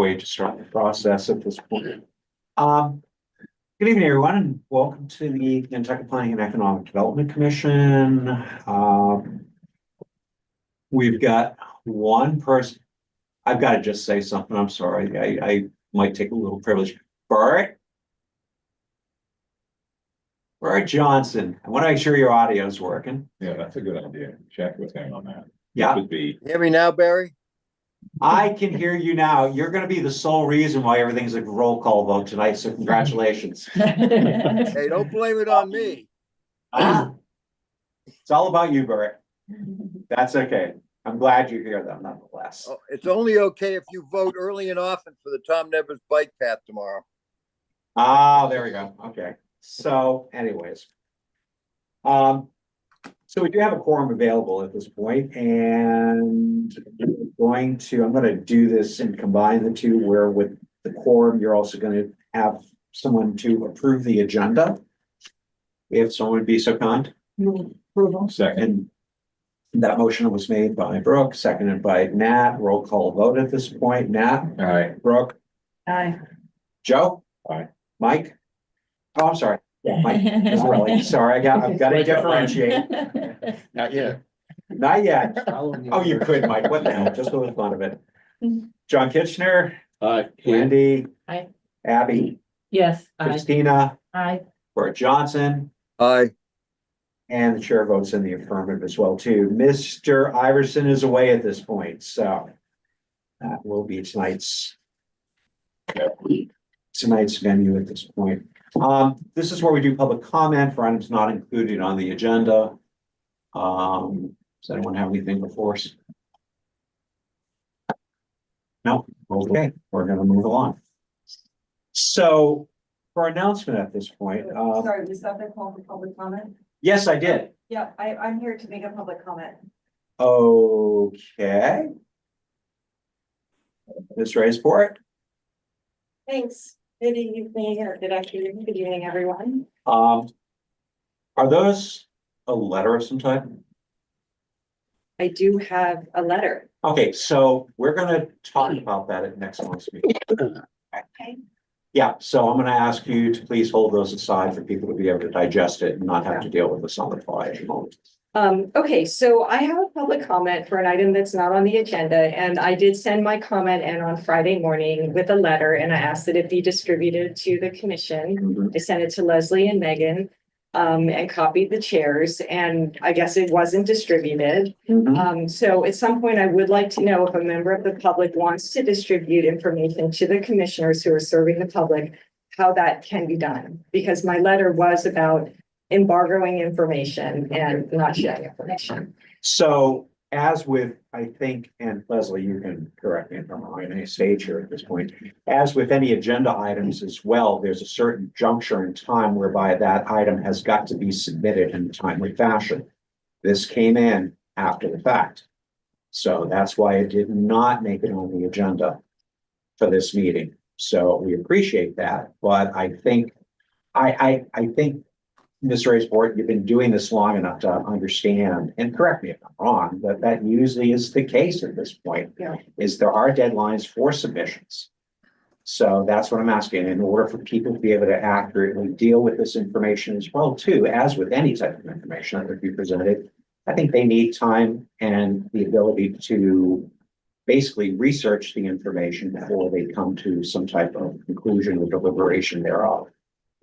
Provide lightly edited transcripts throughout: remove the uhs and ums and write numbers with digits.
way to start the process at this point. Good evening, everyone, and welcome to the Nantucket Planning and Economic Development Commission. We've got one person. I've got to just say something. I'm sorry. I might take a little privilege. Bart Johnson, I want to make sure your audio is working. Yeah, that's a good idea. Check with him on that. Yeah. Would be. Hear me now, Barry? I can hear you now. You're going to be the sole reason why everything's a roll call vote tonight. So congratulations. Hey, don't blame it on me. It's all about you, Bert. That's okay. I'm glad you're here, though, nonetheless. Oh, it's only okay if you vote early and often for the Tom Nevers bike path tomorrow. There we go. Okay. So anyways. So we do have a quorum available at this point, and I'm going to do this and combine the two, where with the quorum, you're also going to have someone to approve the agenda. If someone would be so kind. Approval. Second. And that motion was made by Brooke, seconded by Nat. Roll call vote at this point. Nat? Aye. Brooke? Aye. Joe? Aye. Mike? Oh, I'm sorry. Yeah, Mike. Really sorry. I've got to differentiate. Not yet. Not yet. Oh, you could, Mike. What the hell? Just for the fun of it. John Kitchener, Aye. Wendy. Aye. Abby. Yes. Aye. Christina, Aye. Bert Johnson, Aye. and the chair votes in the affirmative as well, too. Mr. Iverson is away at this point, so that will be tonight's venue at this point. This is where we do public comment for items not included on the agenda. Does anyone have anything before us? No. Okay, we're gonna move along. So for announcement at this point, Sorry, was that the call for public comment? yes, I did. Yeah, I'm here to make a public comment. Okay. Ms. Raysport, Thanks. Good evening, or good afternoon, good evening, everyone. are those a letter of some type? I do have a letter. Okay, so we're gonna talk about that at next month's meeting. Okay. Yeah, so I'm gonna ask you to please hold those aside for people to be able to digest it and not have to deal with this on the fly at the moment. Okay, so I have a public comment for an item that's not on the agenda, and I did send my comment in on Friday morning with a letter, and I asked that it be distributed to the commission. I sent it to Leslie and Megan, and copied the chairs, and I guess it wasn't distributed. So at some point, I would like to know if a member of the public wants to distribute information to the commissioners who are serving the public, how that can be done, because my letter was about embargoing information and not sharing information. So as with, I think, and Leslie, you can correct me if I'm wrong in any stage here at this point, as with any agenda items as well, there's a certain juncture in time whereby that item has got to be submitted in a timely fashion. This came in after the fact. So that's why it did not make it on the agenda for this meeting. So we appreciate that, but I think, I think Ms. Raysport, you've been doing this long enough to understand, and correct me if I'm wrong, but that usually is the case at this point. Yeah. Is there are deadlines for submissions. So that's what I'm asking, in order for people to be able to accurately deal with this information as well, too, as with any type of information that would be presented. I think they need time and the ability to basically research the information before they come to some type of conclusion or deliberation thereof.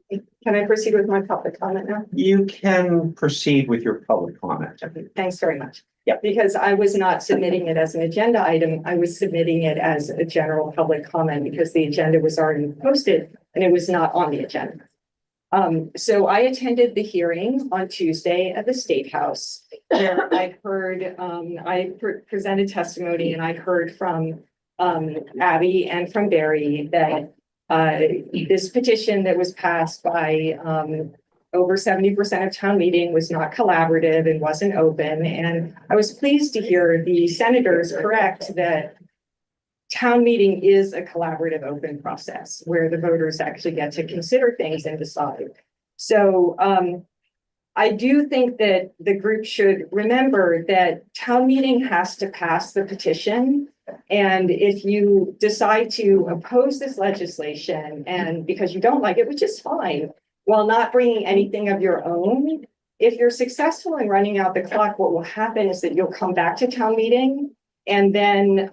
Can I proceed with my public comment now? You can proceed with your public comment. Okay, thanks very much. Yeah. Because I was not submitting it as an agenda item, I was submitting it as a general public comment because the agenda was already posted and it was not on the agenda. So I attended the hearing on Tuesday at the State House, where I heard, presented testimony, and I heard from Abby and from Barry that this petition that was passed by over 70% of town meeting was not collaborative and wasn't open. And I was pleased to hear the senators correct that town meeting is a collaborative open process where the voters actually get to consider things and decide. So I do think that the group should remember that town meeting has to pass the petition And if you decide to oppose this legislation and because you don't like it, which is fine, while not bringing anything of your own, if you're successful in running out the clock, what will happen is that you'll come back to town meeting and then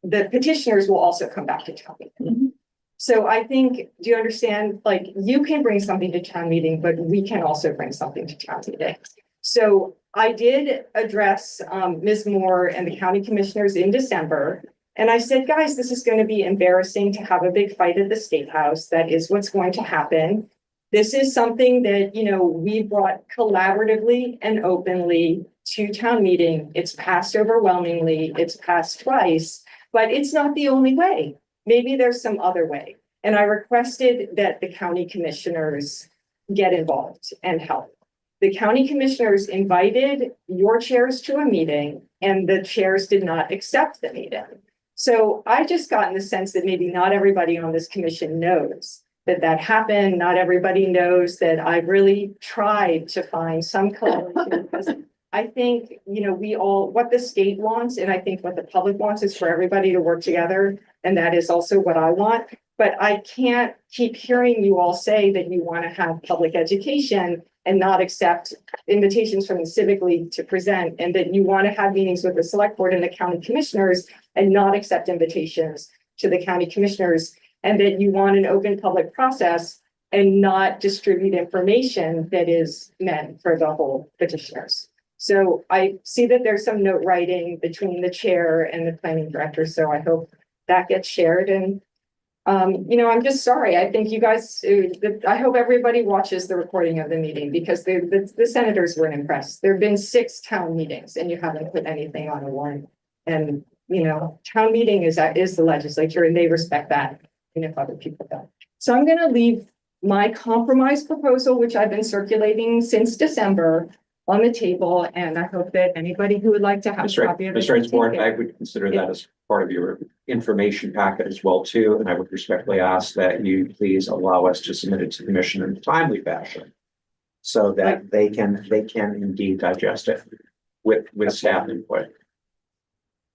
the petitioners will also come back to town meeting. So I think, do you understand? Like, you can bring something to town meeting, but we can also bring something to town meeting. So I did address Ms. Moore and the county commissioners in December. And I said, guys, this is going to be embarrassing to have a big fight at the State House. That is what's going to happen. This is something that, you know, we brought collaboratively and openly to town meeting. It's passed overwhelmingly. It's passed twice, but it's not the only way. Maybe there's some other way. And I requested that the county commissioners get involved and help. The county commissioners invited your chairs to a meeting and the chairs did not accept the meeting. So I just got in the sense that maybe not everybody on this commission knows that that happened. Not everybody knows that I've really tried to find some coalition because I think, you know, we all, what the state wants, and I think what the public wants is for everybody to work together. And that is also what I want. But I can't keep hearing you all say that you want to have public education and not accept invitations from the Civic League to present, and that you want to have meetings with the select board and the county commissioners and not accept invitations to the county commissioners, and that you want an open public process and not distribute information that is meant for the whole petitioners. So I see that there's some note writing between the chair and the planning director. So I hope that gets shared. And, you know, I'm just sorry. I think you guys, I hope everybody watches the recording of the meeting because the senators weren't impressed. There have been 6 town meetings and you haven't put anything on a warrant. And, you know, town meeting is the legislature and they respect that. And if other people don't. So I'm going to leave my compromise proposal, which I've been circulating since December, on the table, and I hope that anybody who would like to have a copy of it. Mr. Board, I would consider that as part of your information packet as well too, and I would respectfully ask that you please allow us to submit it to the commission in a timely fashion, so that they can indeed digest it with staff input.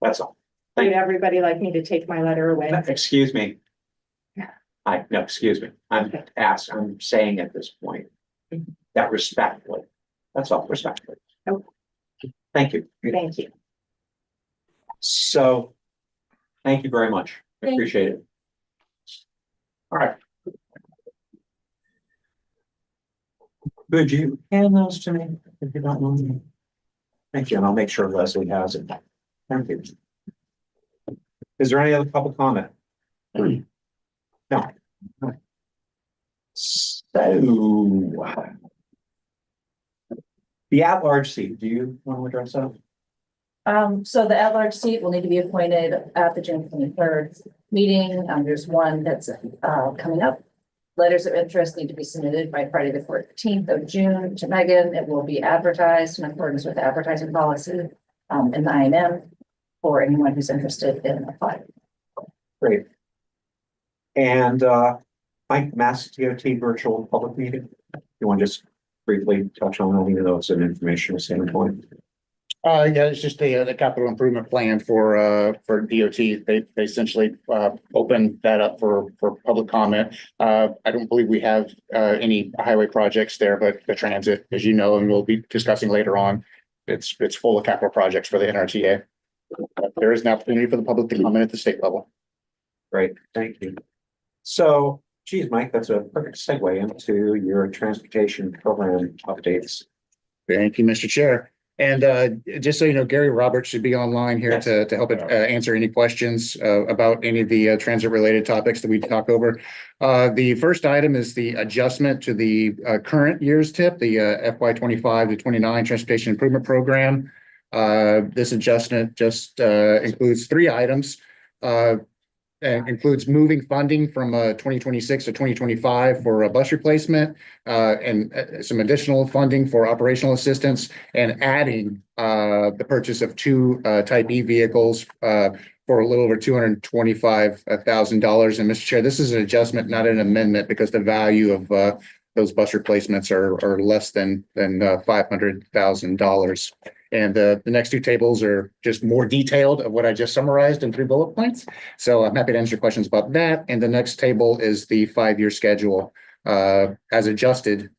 That's all. Would everybody like me to take my letter away? Excuse me. No, excuse me. I'm saying at this point that respectfully. That's all, respectfully. Okay. Thank you. Thank you. So, thank you very much. I appreciate it. All right. Could you hand those to me if you don't mind? Thank you, and I'll make sure Leslie has it. Thank you. Is there any other public comment? No. So, the at-large seat, do you want to address that? So the at-large seat will need to be appointed at the June 23rd meeting. There's one that's coming up. Letters of interest need to be submitted by Friday the 14th of June to Megan. It will be advertised in accordance with advertising policy in the INM for anyone who's interested in applying. Great. And Mike, Mass DOT virtual public meeting. You want to just briefly touch on that, even though it's an informational standpoint? Yeah, it's just the capital improvement plan for DOT. They essentially opened that up for public comment. I don't believe we have any highway projects there, but the transit, as you know, and we'll be discussing later on, it's full of capital projects for the NRTA. There is an opportunity for the public to comment at the state level. Great, thank you. So, geez, Mike, that's a perfect segue into your transportation program updates. Thank you, Mr. Chair. And just so you know, Gary Roberts should be online here Yes. to help answer any questions about any of the transit related topics that we talk over. The first item is the adjustment to the current year's TIP, the FY 25 to 29 Transportation Improvement Program. This adjustment just includes 3 items. Includes moving funding from 2026 to 2025 for a bus replacement and some additional funding for operational assistance, and adding the purchase of 2 Type E vehicles for a little over $225,000. And Mr. Chair, this is an adjustment, not an amendment, because the value of those bus replacements are less than $500,000. And the next two tables are just more detailed of what I just summarized in 3 bullet points. So I'm happy to answer questions about that. And the next table is the 5-year schedule as adjusted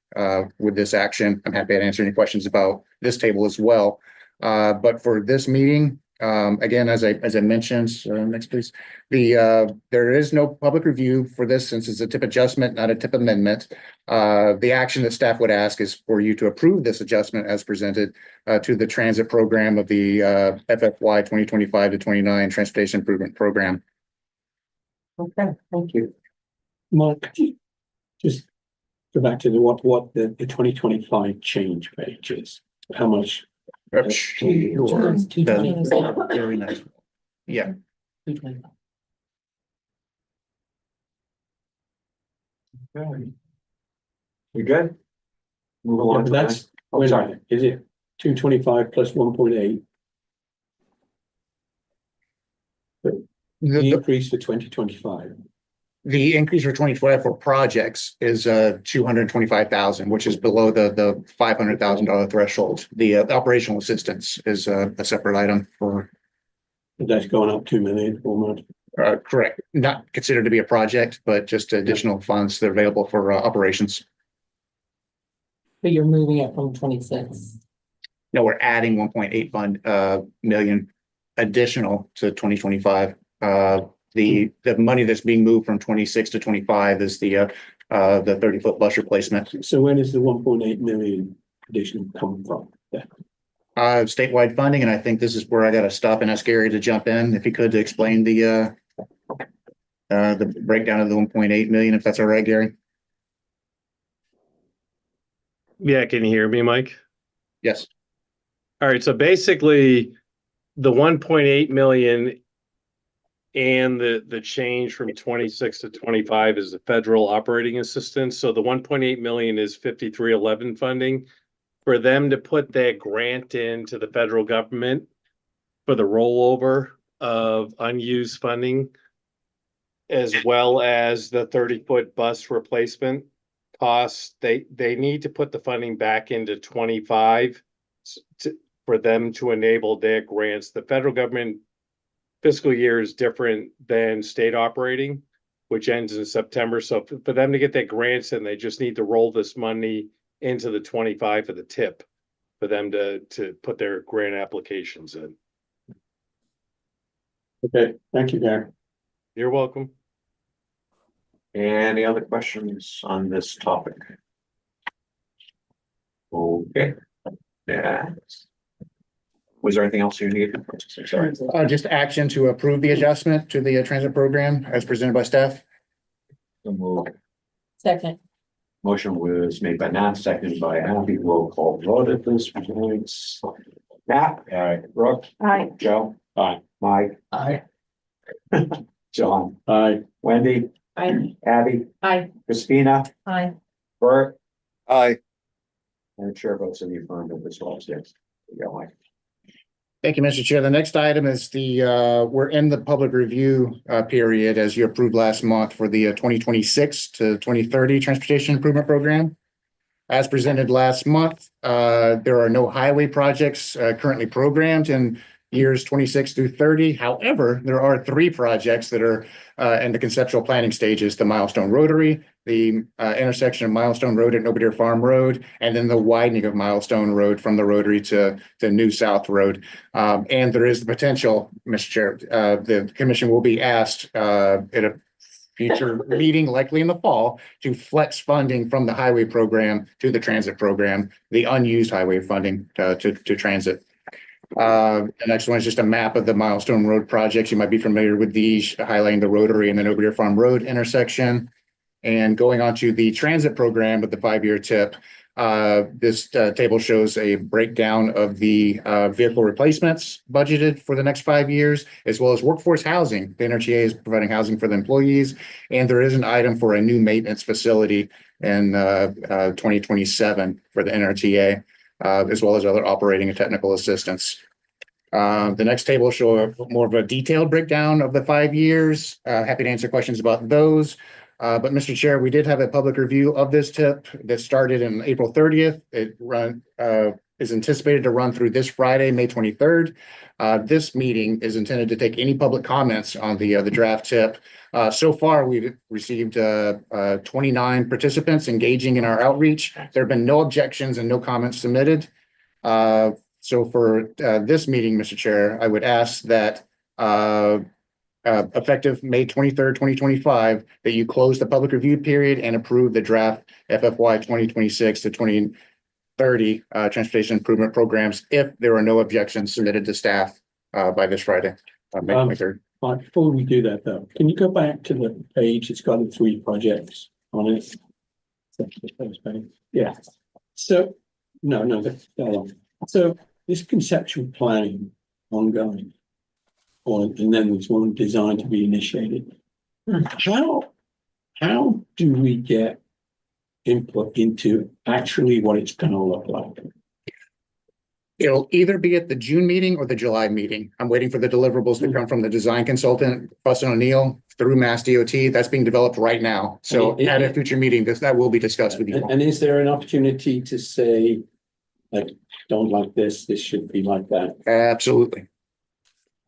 with this action. I'm happy to answer any questions about this table as well. But for this meeting, again, as I mentioned, next please, there is no public review for this since it's a tip adjustment, not a tip amendment. The action that staff would ask is for you to approve this adjustment as presented to the transit program of the FFY 2025 to 29 Transportation Improvement Program. Okay, thank you. Mark, could you just go back to what the 2025 change page is? How much? Sure. Very nice. Yeah. Okay. You good? Move along. Yeah, to but that's, the- Oh, wait a sorry. minute, is it 225 plus 1.8? The The increase for 2025. increase for 2025 for projects is 225,000, which is below the $500,000 threshold. The operational assistance is a separate item for That's going up 2 million almost. correct, not considered to be a project, but just additional funds that are available for operations. But you're moving it from 26. No, we're adding 1.8 million additional to 2025. The money that's being moved from 26 to 25 is the 30-foot bus replacement. So where does the 1.8 million addition come from? Yeah. Statewide funding, and I think this is where I got to stop and ask Gary to jump in, if he could, to explain the breakdown of the 1.8 million, if that's all right, Gary. Yeah, can you hear me, Mike? Yes. All right, so basically the 1.8 million and the change from 26 to 25 is the federal operating assistance. So the 1.8 million is 5311 funding for them to put that grant into the federal government for the rollover of unused funding, as well as the 30-foot bus replacement costs. They need to put the funding back into 25 for them to enable their grants. The federal government fiscal year is different than state operating, which ends in September. So for them to get their grants in, they just need to roll this money into the 25 for the tip for them to put their grant applications in. Okay, thank you, Gary. You're welcome. Any other questions on this topic? Okay. Yeah. Was there anything else you needed? Sorry. Just action to approve the adjustment to the transit program as presented by staff. So moved. Second, Motion was made by Nat, seconded by Abby. Roll call vote at this point. Nat? Aye. Brooke? Aye. Joe? Aye. Mike? aye. John? Aye. Wendy? Aye. Abby? Aye. Christina? Aye. Bert? Aye. And the chair votes in the affirmative as well. Yes. You go, Mike. Thank you, Mr. Chair. The next item is we're in the public review period as you approved last month for the 2026 to 2030 Transportation Improvement Program. As presented last month, there are no highway projects currently programmed in years 26 through 30. However, there are 3 projects that are in the conceptual planning stages: the Milestone Rotary, the intersection of Milestone Road and Noble Farm Road, and then the widening of Milestone Road from the Rotary to New South Road. And there is the potential, Mr. Chair, the commission will be asked at a future meeting, likely in the fall, to flex funding from the highway program to the transit program, the unused highway funding to transit. The next one is just a map of the Milestone Road projects. You might be familiar with these, highlighting the Rotary and the Noble Farm Road intersection. And going on to the transit program with the 5-year tip, this table shows a breakdown of the vehicle replacements budgeted for the next 5 years, as well as workforce housing. The NRTA is providing housing for the employees, and there is an item for a new maintenance facility in 2027 for the NRTA, as well as other operating and technical assistance. The next table shows more of a detailed breakdown of the 5 years. Happy to answer questions about those. But Mr. Chair, we did have a public review of this tip that started in April 30th. It is anticipated to run through this Friday, May 23rd. This meeting is intended to take any public comments on the draft tip. So far, we've received 29 participants engaging in our outreach. There have been no objections and no comments submitted. So for this meeting, Mr. Chair, I would ask that effective May 23rd, 2025, that you close the public review period and approve the draft FFY 2026 to 2030 transportation improvement programs if there are no objections submitted to staff by this Friday, May 23rd. Right, before we do that though, can you go back to the page? It's got the 3 projects on it. That's the first page. Yeah. So, no, that's that one. So this conceptual planning ongoing, and then there's one designed to be initiated. How do we get input into actually what it's gonna look like? It'll either be at the June meeting or the July meeting. I'm waiting for the deliverables to come from the design consultant, Fussin O'Neill, through Mass DOT. That's being developed right now. So at a future meeting, that will be discussed with you. And is there an opportunity to say, like, don't like this should be like that? Absolutely.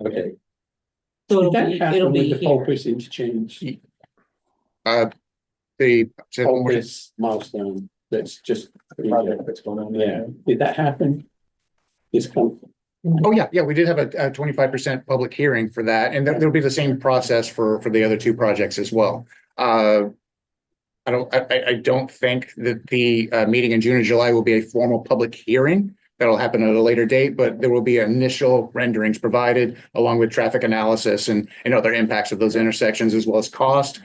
Okay. So Did that it'll happen be with the here. focus interchange? The Focus milestone, that's just. Project that's going on there. Did that happen? This come, Oh, yeah, we did have a 25% public hearing for that, and there'll be the same process for the other 2 projects as well. I don't think that the meeting in June and July will be a formal public hearing. That'll happen at a later date, but there will be initial renderings provided along with traffic analysis and other impacts of those intersections, as well as cost.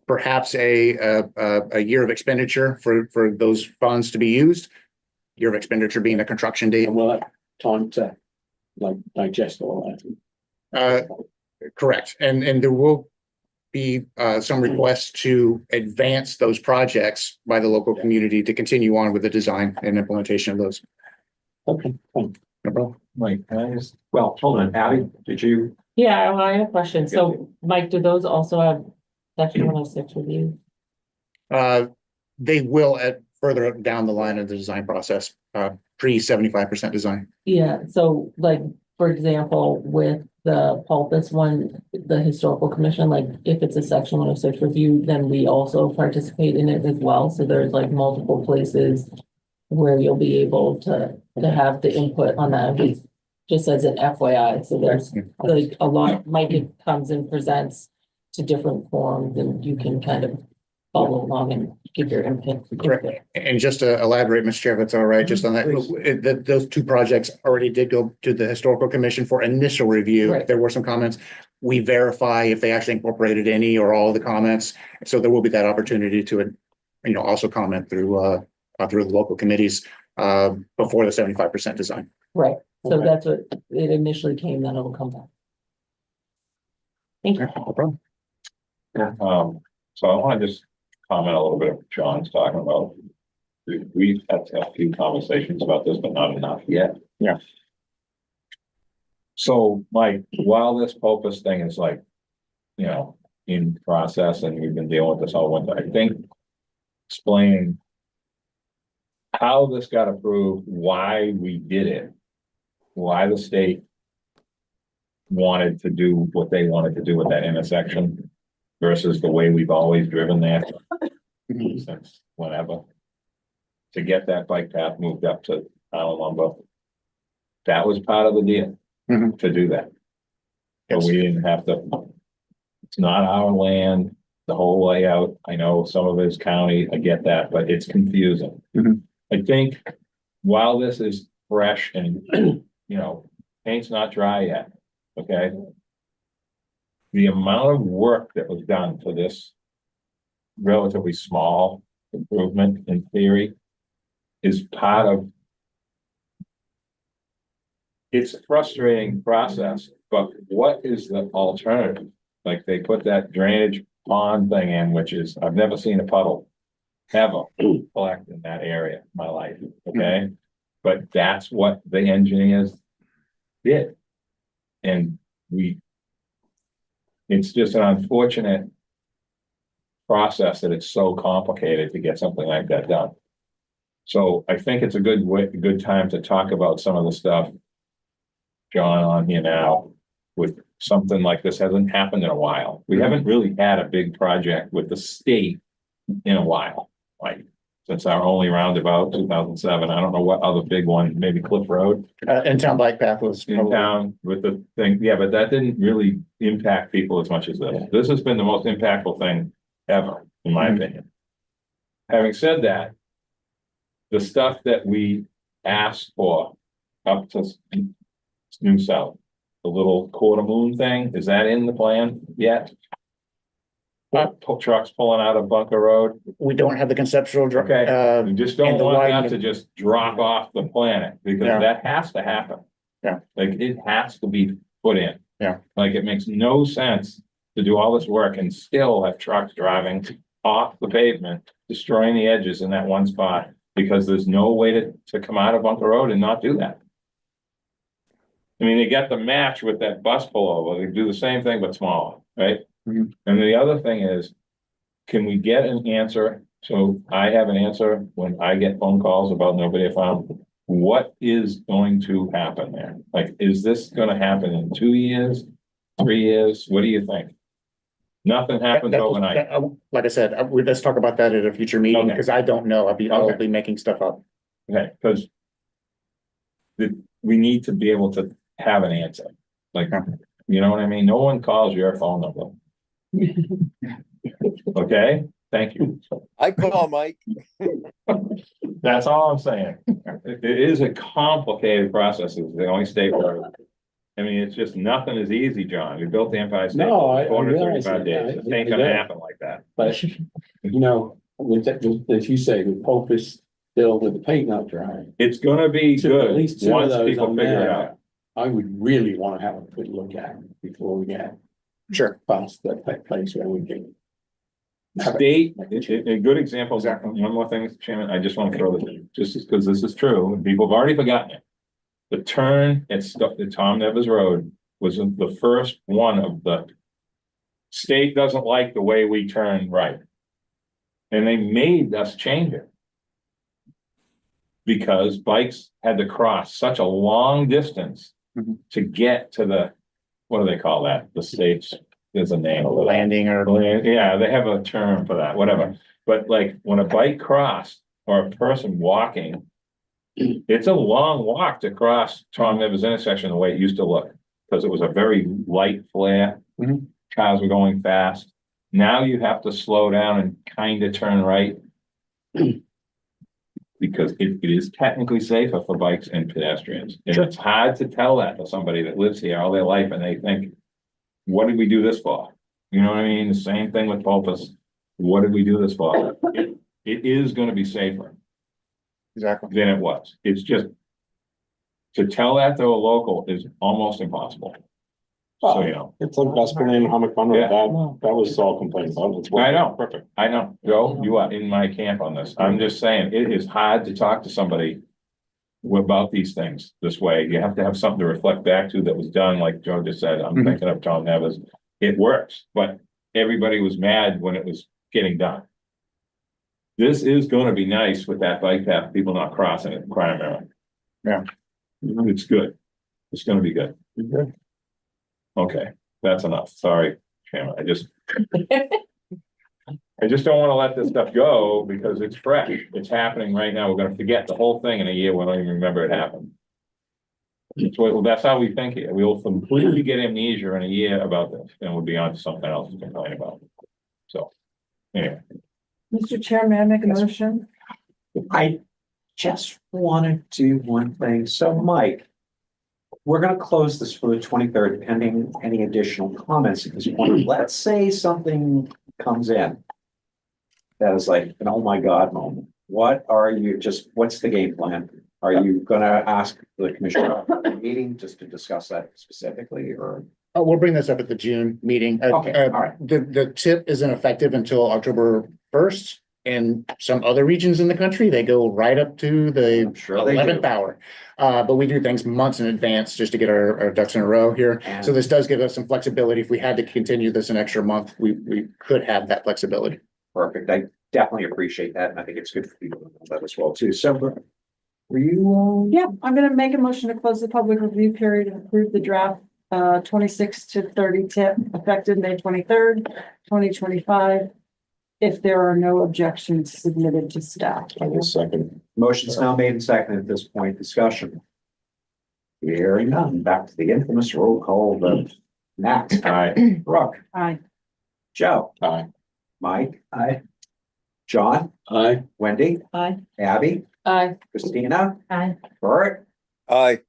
Perhaps a year of expenditure for those funds to be used. Year of expenditure being the construction date. and we'll have time to like digest all that. Correct. And there will be some requests to advance those projects by the local community to continue on with the design and implementation of those. Okay, fine. No problem. Mike, well, hold on, Abby, did you? Yeah, well, I have a question. So, Mike, do those also have section 106 review? They will at further down the line of the design process, pre 75% design. Yeah, so like, for example, with the Pulpus one, the historical commission, like if it's a section 106 review, then we also participate in it as well. So there's like multiple places where you'll be able to have the input on that, just as an FYI. So there's like a lot, Mike comes and presents to different forums and you can kind of follow along and give your input. Correct. And just to elaborate, Mr. Chair, if that's all right, just on that, those 2 projects already did go to the historical commission for initial review. Right. There were some comments. We verify if they actually incorporated any or all of the comments. So there will be that opportunity to, also comment through the local committees before the 75% design. Right, so Okay. that's what it initially came, then it'll come back. Thank you. No problem. So I want to just comment a little bit of what John's talking about. We've had a few conversations about this, but not enough yet. Yeah. So, Mike, while this POPUS thing is like, in process and we've been dealing with this all winter, I think explaining how this got approved, why we did it, why the state wanted to do what they wanted to do with that intersection versus the way we've always driven there since whenever. To get that bike path moved up to Island Lumber. That was part of the deal to do that. But we didn't have to, it's not our land, the whole layout. I know some of it is county, I get that, but it's confusing. I think while this is fresh and, paint's not dry yet, okay? The amount of work that was done for this relatively small improvement in theory is part of. It's a frustrating process, but what is the alternative? Like they put that drainage pond thing in, which is, I've never seen a puddle ever collect in that area in my life, okay? But that's what the engineers did. And it's just an unfortunate process that it's so complicated to get something like that done. So I think it's a good time to talk about some of the stuff. John on here now with something like this hasn't happened in a while. We haven't really had a big project with the state in a while, like since our only roundabout 2007. I don't know what other big one, maybe Cliff Road In-town bike path was in probably, town with the thing. Yeah, but that didn't really impact people as much as this. This has been the most impactful thing ever, in my opinion. Having said that, the stuff that we asked for up to New South, the little quarter moon thing, is that in the plan yet? Trucks pulling out of Bunker Road. we don't have the conceptual. Okay. We just don't and the want that widening. to just drop off the planet, because Yeah. that has to happen. Yeah. Like, it has to be put in. Yeah. Like, it makes no sense to do all this work and still have trucks driving off the pavement, destroying the edges in that one spot, because there's no way to come out of Bunker Road and not do that. I mean, they get the match with that bus pullover. They do the same thing but smaller, right? Mhm. And the other thing is, can we get an answer? So I have an answer when I get phone calls about nobody found. What is going to happen there? Like, is this gonna happen in 2 years, 3 years? What do you think? Nothing happens overnight. Like I said, let's talk about that at a future meeting, Okay. because I don't know. I'll Okay. be making stuff up. Okay, because we need to be able to have an answer. Like, you know what I mean? No one calls your phone number. Okay, thank you. I call Mike. That's all I'm saying. It is a complicated process. It's the only state where, I mean, it's just nothing is easy, John. We built the Empire State No, I Building in realize 435 that. days. It I ain't gonna get it. happen like that. But, you know, as you say, the Pope is still with the paint not dry. It's gonna be So at good least two of once those people on figure it there, out. I would really want to have a good look at it before we get Sure. past that place where we can. State, a good example, one more thing, Mr. Chairman, I just want to throw this in, just because this is true, and people have already forgotten it. The turn at Tom Nevers Road was the first one of the state doesn't like the way we turn right. And they made us change it. Because bikes had to cross such a long distance Mhm. to get to the, what do they call that? The state's, there's a name. for that. Landing or. Yeah, they have a term for that, whatever. But like, when a bike crossed or a person walking, it's a long walk to cross Tom Nevers intersection the way it used to look. Because it was a very light flare. Mhm. Cars were going fast. Now you have to slow down and kind of turn right. Because it is technically safer for bikes and pedestrians. And Sure. it's hard to tell that to somebody that lives here all their life and they think, what did we do this for? You know what I mean? The same thing with Pulpus. What did we do this for? It is gonna be safer Exactly. than it was. It's just, to tell that to a local is almost impossible. So, you know, It's like best plan, how much fun Yeah. that was all complained about. It's I know. Perfect. I know, Joe, you are in my camp on this. I'm just saying, it is hard to talk to somebody about these things this way. You have to have something to reflect back to that was done, like Joe just said. I'm Mhm. thinking of Tom Nevers. It works, but everybody was mad when it was getting done. This is gonna be nice with that bike path, people not crossing it, primarily. Yeah. It's good. It's gonna be good. Okay, that's enough. Sorry, Chairman. I just don't wanna let this stuff go because it's fresh. It's happening right now. We're gonna forget the whole thing in a year. We don't even remember it happened. That's how we think here. We will completely get amnesia in a year about this and we'll be on to something else to complain about. So, anyway. Mr. Chair, may I make a motion? I just want to do one thing. So Mike, we're going to close this for the 23rd pending any additional comments at this point. Let's say something comes in that is like an oh my God moment. What's the game plan? Are you going to ask the commissioner at the meeting just to discuss that specifically or? We'll bring this up at the June meeting. Okay, all right. The tip isn't effective until October 1st. In some other regions in the country, they go right up to the I'm sure they do. 11th hour. But we do things months in advance just to get our ducks in a row here. And- So this does give us some flexibility. If we had to continue this an extra month, we could have that flexibility. Perfect. definitely appreciate that, and I think it's good for people to know that as well too. So were you, Yeah, I'm gonna make a motion to close the public review period and approve the draft 26 to 30 tip effective May 23rd, 2025. If there are no objections submitted to staff. I will second. motion's now made and seconded at this point, discussion. Hearing none, back to the infamous roll call vote. Nat. Aye. Brooke. Aye. Joe. Aye. Mike. Aye. John. Aye. Wendy. Aye. Abby. Aye. Christina. Aye. Bert. Aye.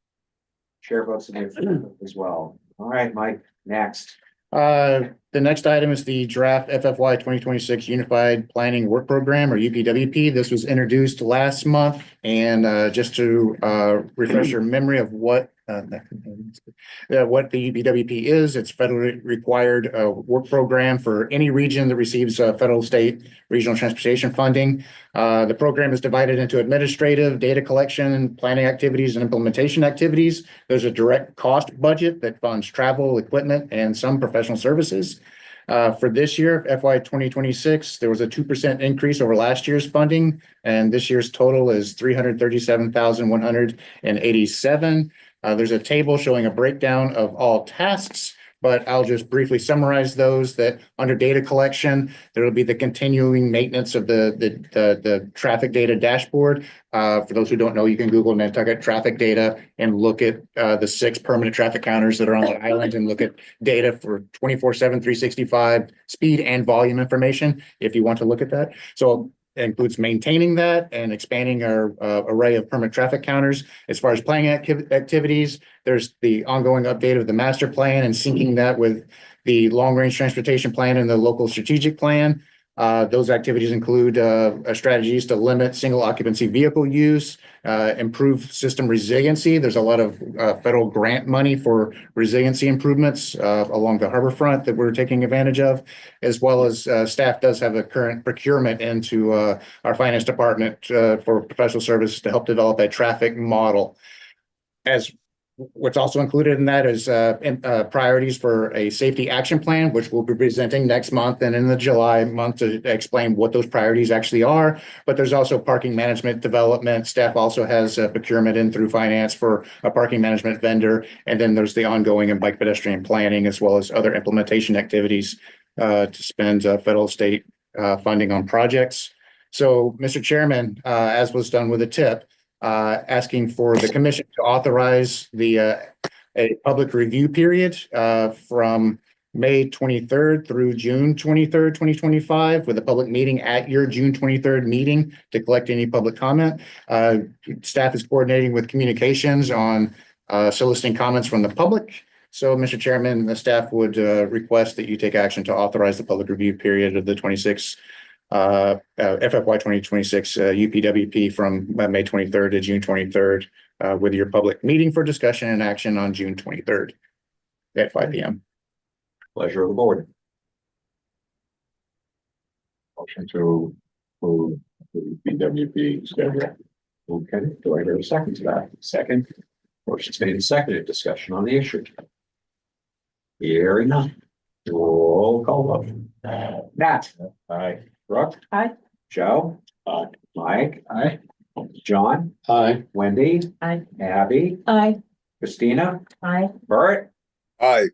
Chair votes in the affirmative as well. All right, Mike, next. The next item is the draft FFY 2026 Unified Planning Work Program, or UPWP. This was introduced last month, and just to refresh your memory of what the UPWP is, it's federally required work program for any region that receives federal, state, regional transportation funding. The program is divided into administrative, data collection, planning activities, and implementation activities. There's a direct cost budget that funds travel, equipment, and some professional services. For this year, FY 2026, there was a 2% increase over last year's funding, and this year's total is 337,187. There's a table showing a breakdown of all tasks, but I'll just briefly summarize those. That under data collection, there will be the continuing maintenance of the traffic data dashboard. For those who don't know, you can Google Nantucket traffic data and look at the 6 permanent traffic counters that are on the island and look at data for 24/7, 365 speed and volume information if you want to look at that. So it includes maintaining that and expanding our array of permanent traffic counters. As far as planning activities, there's the ongoing update of the master plan and syncing that with the long-range transportation plan and the local strategic plan. Those activities include strategies to limit single occupancy vehicle use, improve system resiliency. There's a lot of federal grant money for resiliency improvements along the harbor front that we're taking advantage of, as well as staff does have a current procurement into our finance department for professional services to help develop a traffic model. As what's also included in that is priorities for a safety action plan, which we'll be presenting next month and in the July month to explain what those priorities actually are. But there's also parking management development. Staff also has procurement in through finance for a parking management vendor. And then there's the ongoing and bike pedestrian planning, as well as other implementation activities to spend federal state funding on projects. So, Mr. Chairman, as was done with the tip, asking for the commission to authorize a public review period from May 23rd through June 23rd, 2025, with a public meeting at your June 23rd meeting to collect any public comment. Staff is coordinating with communications on soliciting comments from the public. So, Mr. Chairman, the staff would request that you take action to authorize the public review period of the FFY 2026 UPWP from May 23rd to June 23rd with your public meeting for discussion and action on June 23rd at 5 p.m. Pleasure of the board. Motion to approve the BWP schedule. Okay, do I hear a second to that? Second. Motion's made and seconded. Discussion on the issue. Hearing none. Roll call vote. Nat. Aye. Brooke. Aye. Joe. Aye. Mike. Aye. John. Aye. Wendy. Aye. Abby. Aye. Christina. Aye. Bert. Aye.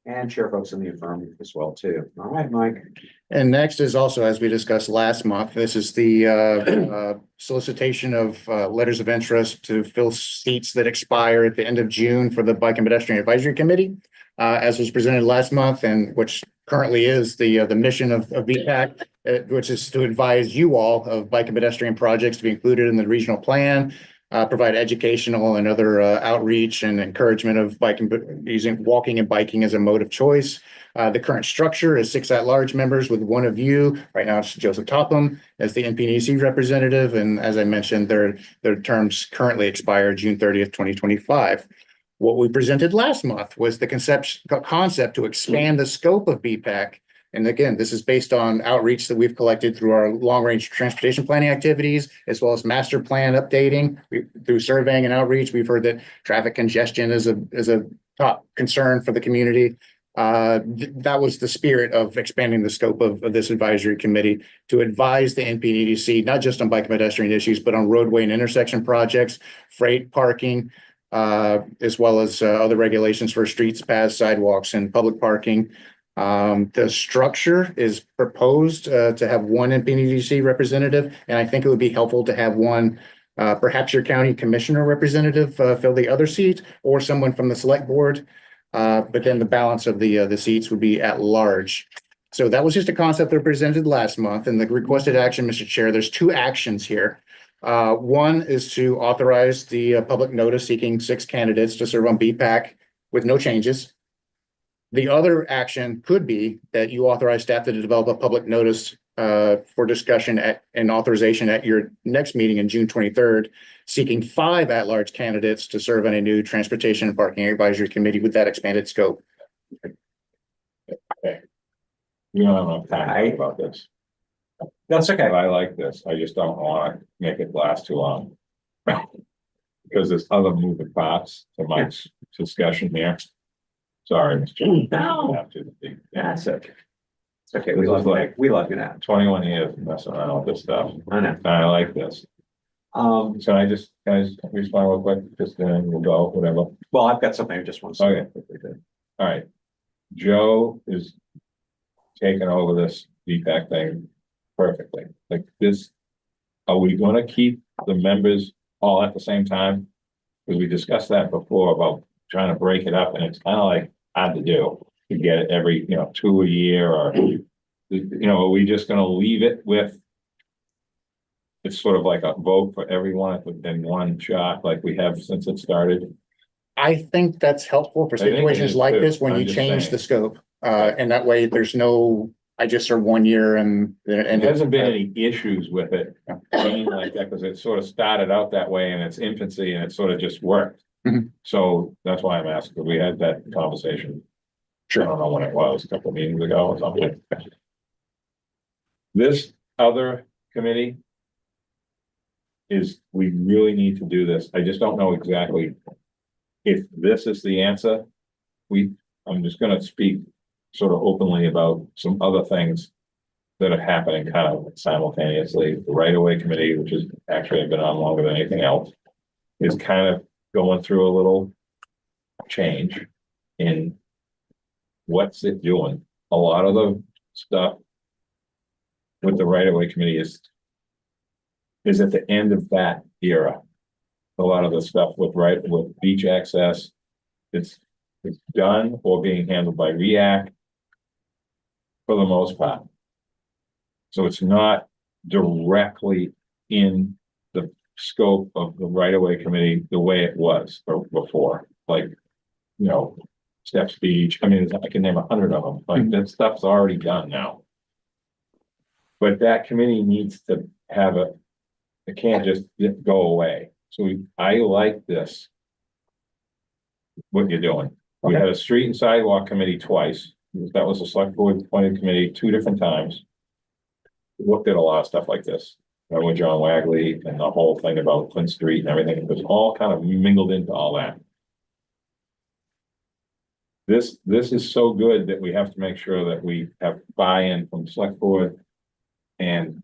And chair votes in the affirmative as well too. All right, Mike. And next is also, as we discussed last month, this is the solicitation of letters of interest to fill seats that expire at the end of June for the Bike and Pedestrian Advisory Committee. As was presented last month, and which currently is the mission of BPAC, which is to advise you all of bike and pedestrian projects to be included in the regional plan, provide educational and other outreach and encouragement of using walking and biking as a mode of choice. The current structure is 6 at-large members with 1 of you. Right now, it's Joseph Topham as the NPDC representative, and as I mentioned, their terms currently expire June 30th, 2025. What we presented last month was the concept to expand the scope of BPAC. And again, this is based on outreach that we've collected through our long-range transportation planning activities, as well as master plan updating. Through surveying and outreach, we've heard that traffic congestion is a top concern for the community. That was the spirit of expanding the scope of this advisory committee to advise the NPDDC, not just on bike and pedestrian issues, but on roadway and intersection projects, freight parking, as well as other regulations for streets, paths, sidewalks, and public parking. The structure is proposed to have one NPDDC representative, and I think it would be helpful to have one, perhaps your county commissioner representative fill the other seat, or someone from the select board. But then the balance of the seats would be at large. So that was just a concept that presented last month, and the requested action, Mr. Chair, there's two actions here. One is to authorize the public notice seeking 6 candidates to serve on BPAC with no changes. The other action could be that you authorize staff to develop a public notice for discussion and authorization at your next meeting in June 23rd, seeking 5 at-large candidates to serve on a new Transportation and Parking Advisory Committee with that expanded scope. Okay. We don't have enough time to talk about this. That's okay. I like this. I just don't want to make it last too long. Because there's other moving parts to Mike's discussion here. Sorry, Mr. Chairman. No. Have to be- That's okay. It's okay. This is like- We love you now. 21 years messing around with this stuff. I know. I like this. So can I just respond real quick? Just then we'll go, whatever. Well, I've got something I just want to say. Okay. All right. Joe is taking over this DPAC thing perfectly. Like this, are we gonna keep the members all at the same time? Because we discussed that before about trying to break it up, and it's kind of like hard to do to get it every, 2 a year, or are we just gonna leave it with? It's sort of like a vote for everyone in one shot, like we have since it started. I think that's helpful for I think it situations is like too. this when I'm you just change saying. the scope. And that way there's no, I just serve 1 year and. There hasn't been any issues with it, anything like that, because it sort of started out that way in its infancy and it sort of just worked. Mhm. So that's why I'm asking, we had that conversation. I don't know when it was, a couple of meetings ago or something. This other committee is, we really need to do this. I just don't know exactly if this is the answer. I'm just gonna speak sort of openly about some other things that are happening kind of simultaneously. The right-of-way committee, which has actually been on longer than anything else, is kind of going through a little change in what's it doing. A lot of the stuff with the right-of-way committee is at the end of that era. A lot of the stuff with beach access, it's done or being handled by REAC for the most part. So it's not directly in the scope of the right-of-way committee the way it was before, like, Steps Beach. I mean, I can name 100 of them, like that stuff's already done now. But that committee needs to have it can't just go away. So I like this, what you're doing. We had a street and sidewalk committee twice. That was a select board appointed committee 2 different times. Looked at a lot of stuff like this. With John Wagley and the whole thing about Clint Street and everything. It was all kind of mingled into all that. This is so good that we have to make sure that we have buy-in from the select board and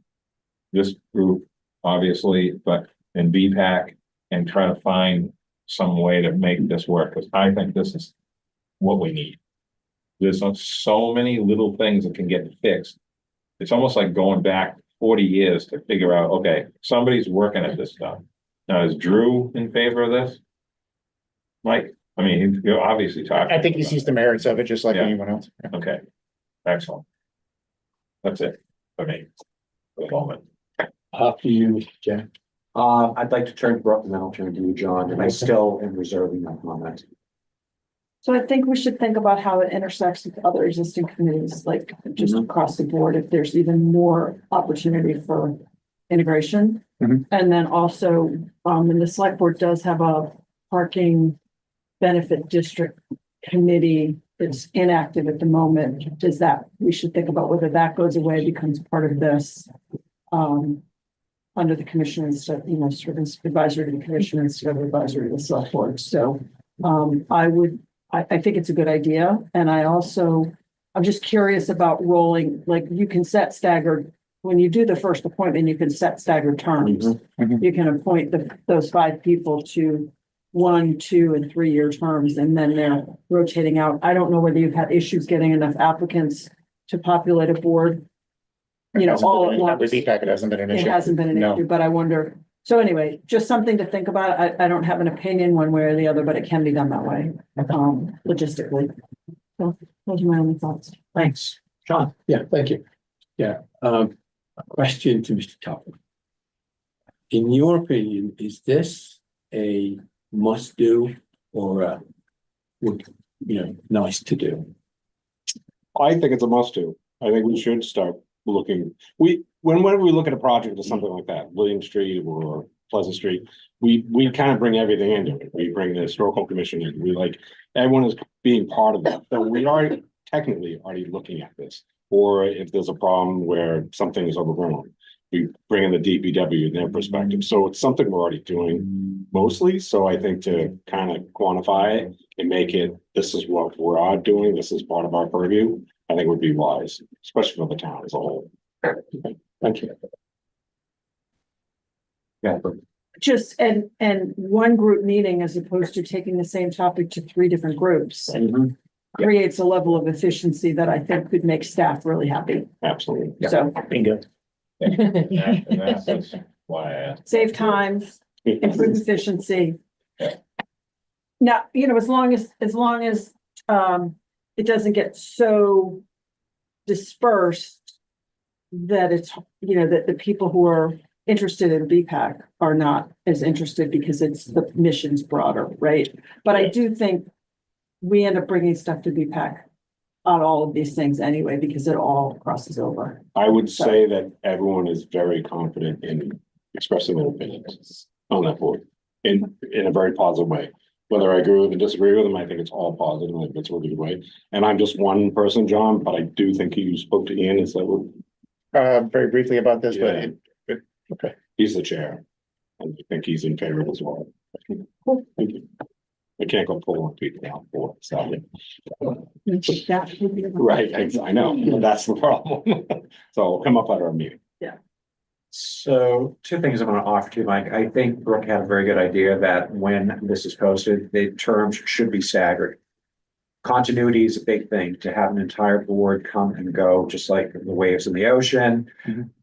this group, obviously, but in BPAC, and try to find some way to make this work, because I think this is what we need. There's so many little things that can get fixed. It's almost like going back 40 years to figure out, okay, somebody's working at this stuff. Now, is Drew in favor of this? Mike, I mean, you're obviously talking. I think he sees the merits of it just like Yeah. anyone else. Okay, excellent. That's it for me, for the moment. After you, Jack. I'd like to turn to Brooke and then I'll turn to you, John, and I still am reserving that comment. So I think we should think about how it intersects with other existing committees, like just across the board, if there's even more opportunity for integration. Mhm. And then also, and the select board does have a parking benefit district committee that's inactive at the moment. We should think about whether that goes away, becomes part of this. Under the commission instead, sort of advisory to the commission instead of advisory to the select board. So, I think it's a good idea. And I'm just curious about rolling, like you can set staggered, when you do the first appointment, you can set staggered terms. Mhm. You can appoint those 5 people to 1, 2, and 3-year terms, and then they're rotating out. I don't know whether you've had issues getting enough applicants to populate a board. You know, all at once. With DPAC, it hasn't been an It issue. hasn't been an No. issue, but I wonder, so anyway, just something to think about. I don't have an opinion one way or the other, but it can be done that way, logistically. So those are my only thoughts. Thanks. John? Yeah, thank you. Yeah, a question to Mr. Tupper. In your opinion, is this a must do or a would, nice to do? I think it's a must do. I think we should start looking, whenever we look at a project or something like that, William Street or Pleasant Street, we kind of bring everything into it. We bring the historical commission in, everyone is being part of that. So we are technically already looking at this. Or if there's a problem where something is overgrown, we bring in the DPW and their perspective. So it's something we're already doing mostly. So I think to kind of quantify it and make it, this is what we are doing, this is part of our purview, I think would be wise, especially for the town as a whole. Thank you. Yeah, but Just, and one group meeting as opposed to taking the same topic to 3 different groups creates a level of efficiency that I think could make staff really happy. Absolutely. So Bingo. That's why I asked. save time, improve efficiency. Now, as long as it doesn't get so dispersed that it's, that the people who are interested in BPAC are not as interested because the mission's broader, right? But I do think we end up bringing stuff to BPAC on all of these things anyway, because it all crosses over. I would say that everyone is very confident in expressing their opinions on that board in a very positive way. Whether I agree with them or disagree with them, I think it's all positive. I think it's a really good way. And I'm just one person, John, but I do think you spoke to Ian and said, well, Very briefly about this, Yeah. but okay. he's the chair. And I think he's in favor as well. Thank you. I can't go pulling people out for it, so. That would be- Right, I know, but that's the problem. So come up at our meeting. So 2 things I'm going to offer to you, Mike. I think Brooke had a very good idea that when this is posted, the terms should be staggered. Continuity is a big thing. To have an entire board come and go, just like the waves in the ocean,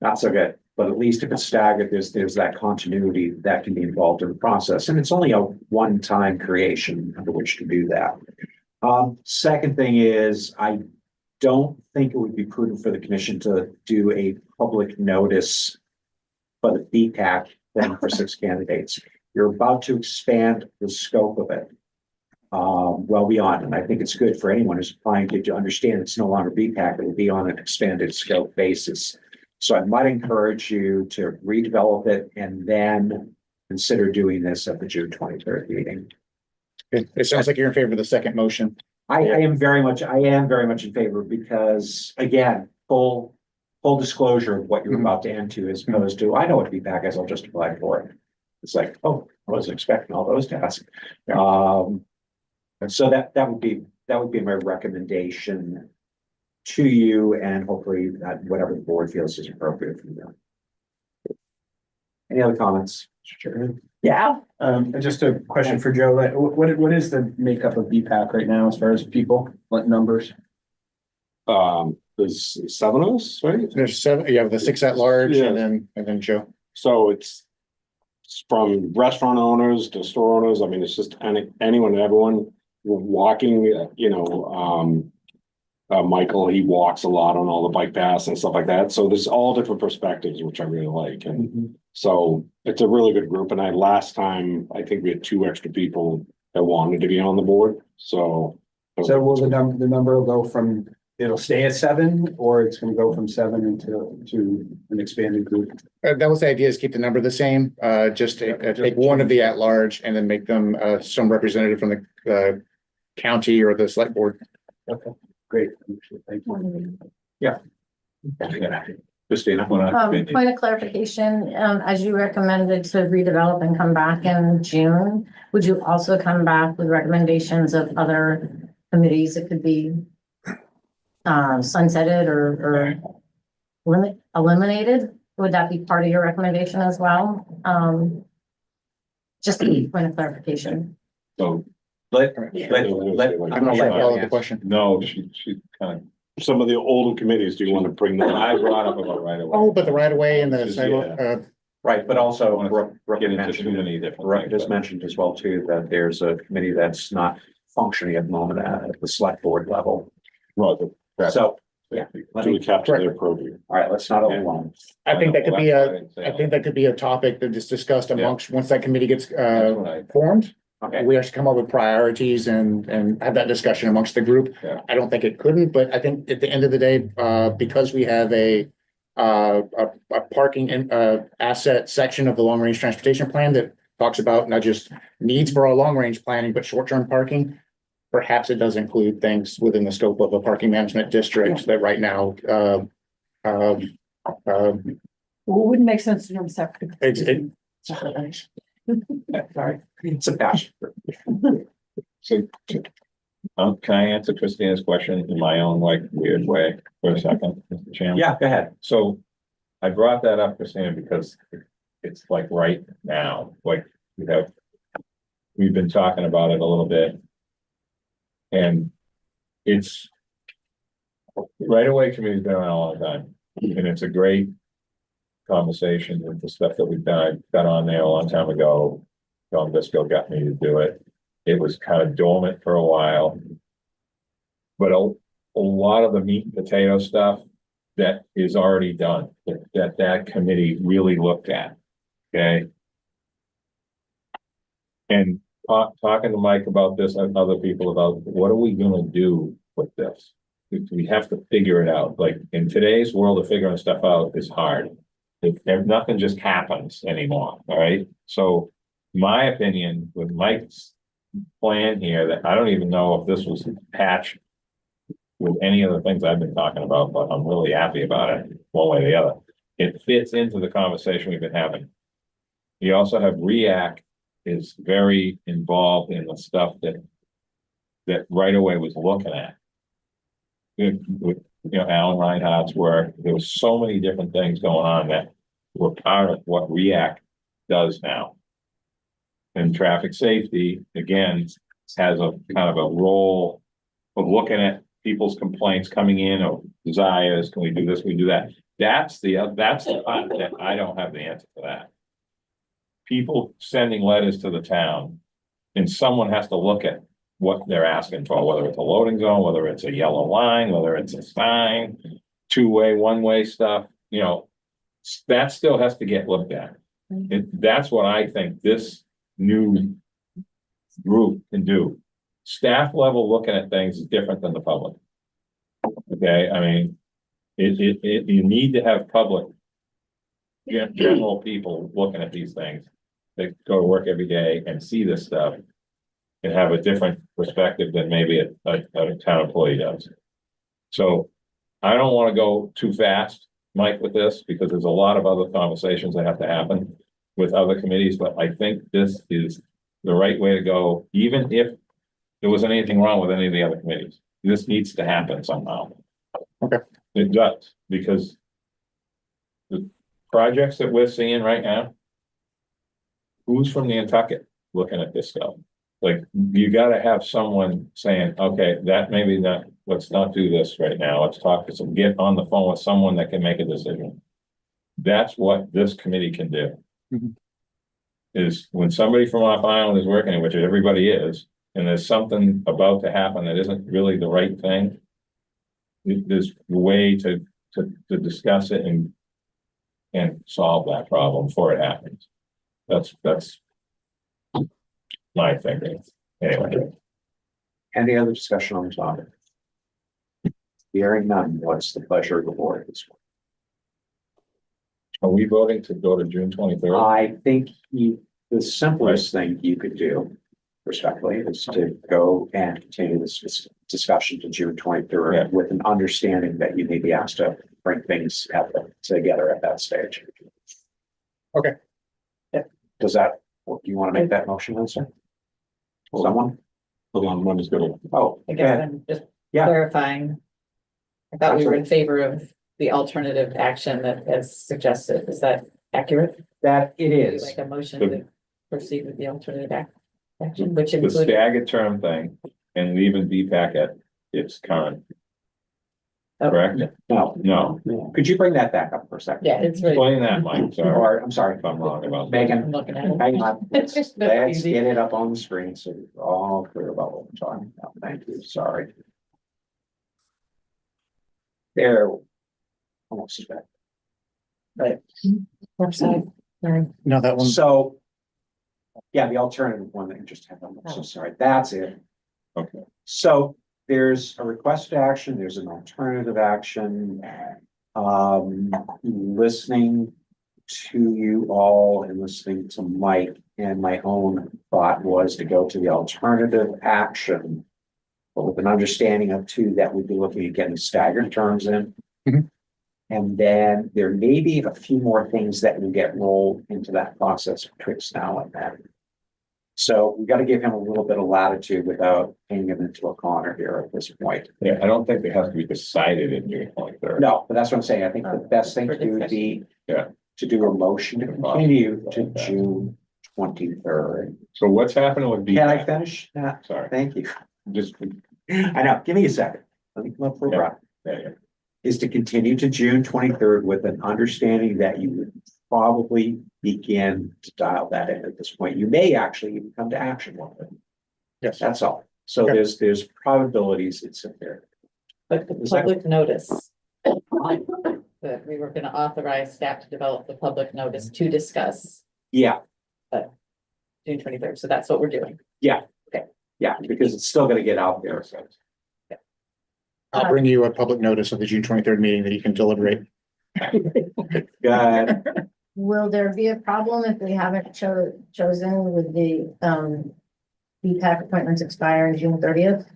not so good. But at least if it's staggered, there's that continuity that can be involved in the process. And it's only a one-time creation under which to do that. Second thing is, I don't think it would be prudent for the commission to do a public notice for the BPAC then for 6 candidates. You're about to expand the scope of it well beyond, and I think it's good for anyone who's applying to understand it's no longer BPAC, it will be on an expanded scope basis. So I might encourage you to redevelop it and then consider doing this at the June 23rd meeting. It sounds like you're in favor of the second motion. I am very much in favor because, again, full disclosure of what you're about to enter as opposed to, I know what feedback is, I'll just apply for it. It's like, oh, I wasn't expecting all those tasks. And so that would be my recommendation to you, and hopefully that whatever the board feels is appropriate for you. Any other comments? Sure. Yeah. Just a question for Joe, like, what is the makeup of BPAC right now as far as people, what numbers? There's 7 of us, right? There's 7, you have the 6 at large Yeah. and then Joe. So it's from restaurant owners to store owners. I mean, it's just anyone and everyone walking, Michael, he walks a lot on all the bike paths and stuff like that. So there's all different perspectives, which I really like. And so it's a really good group. And last time, I think we had 2 extra people that wanted to be on the board. So will the number will go from, it'll stay at 7, or it's gonna go from 7 to an expanded group? That was the idea, is keep the number the same, just take one of the at large and then make them some representative from the county or the select board. Okay, great. Thank you. Christina. Point of clarification, as you recommended to redevelop and come back in June, would you also come back with recommendations of other committees, it could be sunsetted or eliminated. Would that be part of your recommendation as well? Just a point of clarification. So, Let, I'm not sure I followed the question. no, she kind Some of the older committees, do you want to bring of, that? I brought up about right away. Oh, but the right of way and the Yeah. sidewalk, right, but also I Brooke don't get into too mentioned, many different Brooke things. just mentioned as well too, that there's a committee that's not functioning at the moment at the select board level. Right, So, yeah, let do we me, capture their purview? all right, let's not overwhelm. I think that could be Well, a, that's why I think that could be a topic that is discussed Yeah. amongst, once that committee gets, That's what I- formed. Okay, We actually come up with priorities and have that discussion amongst the group. Yeah. I don't think it couldn't, but I think at the end of the day, because we have a parking and, asset section of the long range transportation plan that talks about not just needs for our long range planning, but short-term parking. Perhaps it does include things within the scope of a parking management district that right now, Well, it wouldn't make sense to do them separate. sorry, it's a passion. So, can I answer Christina's question in my own like weird way for a second, Mr. Chairman? Yeah, go ahead. So I brought that up, Christina, because it's like right now, like we've been talking about it a little bit. And it's right away committee's been around a long time, and it's a great conversation with the stuff that we've done. I got on there a long time ago. John Bisco got me to do it. It was kind of dormant for a while. But a lot of the meat and potato stuff that is already done, that committee really looked at, okay? And talking to Mike about this and other people about what are we gonna do with this? We have to figure it out. Like in today's world of figuring stuff out is hard. Nothing just happens anymore, all right? So my opinion with Mike's plan here, that I don't even know if this was patched with any of the things I've been talking about, but I'm really happy about it, one way or the other. It fits into the conversation we've been having. You also have REACT is very involved in the stuff that right away was looking at. With, Alan Reinhardt's work, there was so many different things going on that were part of what REACT does now. And traffic safety, again, has a kind of a role of looking at people's complaints coming in or desires, can we do this, can we do that? That's the part that I don't have the answer for that. People sending letters to the town, and someone has to look at what they're asking for, whether it's a loading zone, whether it's a yellow line, whether it's a sign, two-way, one-way stuff, that still has to get looked at. That's what I think this new group can do. Staff level looking at things is different than the public. Okay, I mean, you need to have public, general people looking at these things. They go to work every day and see this stuff and have a different perspective than maybe a town employee does. So I don't want to go too fast, Mike, with this, because there's a lot of other conversations that have to happen with other committees, but I think this is the right way to go, even if there wasn't anything wrong with any of the other committees. This needs to happen somehow. Okay. It does, because the projects that we're seeing right now, who's from Nantucket looking at this stuff? Like, you gotta have someone saying, okay, that maybe not, let's not do this right now. Let's talk to some, get on the phone with someone that can make a decision. That's what this committee can do. Mhm. Is when somebody from off island is working, which everybody is, and there's something about to happen that isn't really the right thing. There's a way to discuss it and solve that problem before it happens. That's my thinking. Anyway, Any other discussion on the topic? Hearing none, what's the pleasure of the board at this point? are we voting to go to June 23rd? I think the simplest thing you could do, respectfully, is to go and continue this discussion to June 23rd Yeah. with an understanding that you may be asked to bring things together at that stage. Okay. Yeah. Does that, do you want to make that motion, then, sir? Someone? Hold on, money's gonna. Oh, I guess okay. I'm just Yeah. clarifying. I thought we were in favor of the alternative action that as suggested. Is that accurate? That it is. Like a motion to proceed with the alternative action, which The includes. staggered term thing and leaving BPAC at its current, correct? No, No, could you bring that back up for a second? Yeah, it's really. explain that, Mike, sorry, Or, I'm sorry, if I'm wrong about that. Megan, I'm looking at it. hang on. It's just so Let's easy. get it up on the screen so we're all clear about what we're talking about. Thank you, sorry. There. Almost back. Website. Sorry. No, that one, So. Yeah, the alternative one that you just had, I'm so sorry, that's it. Okay. So there's a requested action, there's an alternative action. Listening to you all and listening to Mike, and my own thought was to go to the alternative action. But with an understanding of two, that we'd be looking at getting staggered terms in. Mhm. And then there may be a few more things that will get rolled into that process betwixt now and then. So we got to give him a little bit of latitude without hanging him into a corner here at this point. Yeah, I don't think it has to be decided in June 23rd. No, but that's what I'm saying. I think the best thing to do would be Yeah. to do a motion to continue to June 23rd. So what's happening with Can I BPAC? finish? Sorry, Thank you. just, I know, give me a second. Let me come up for a Yeah. breath. yeah, Is to continue to June 23rd with an understanding that you would probably begin to dial that in at this point. You may actually even come to action with it. yes. That's all. So Okay. there's probabilities it's in there. But the Is that- public notice. That we were gonna authorize staff to develop the public notice to discuss Yeah, June 23rd. So that's what we're doing. yeah, because it's still gonna get out there. So. I'll bring you a public notice of the June 23rd meeting that you can deliberate. Good. Will there be a problem if we haven't chosen with the, BPAC appointments expiring June 30th?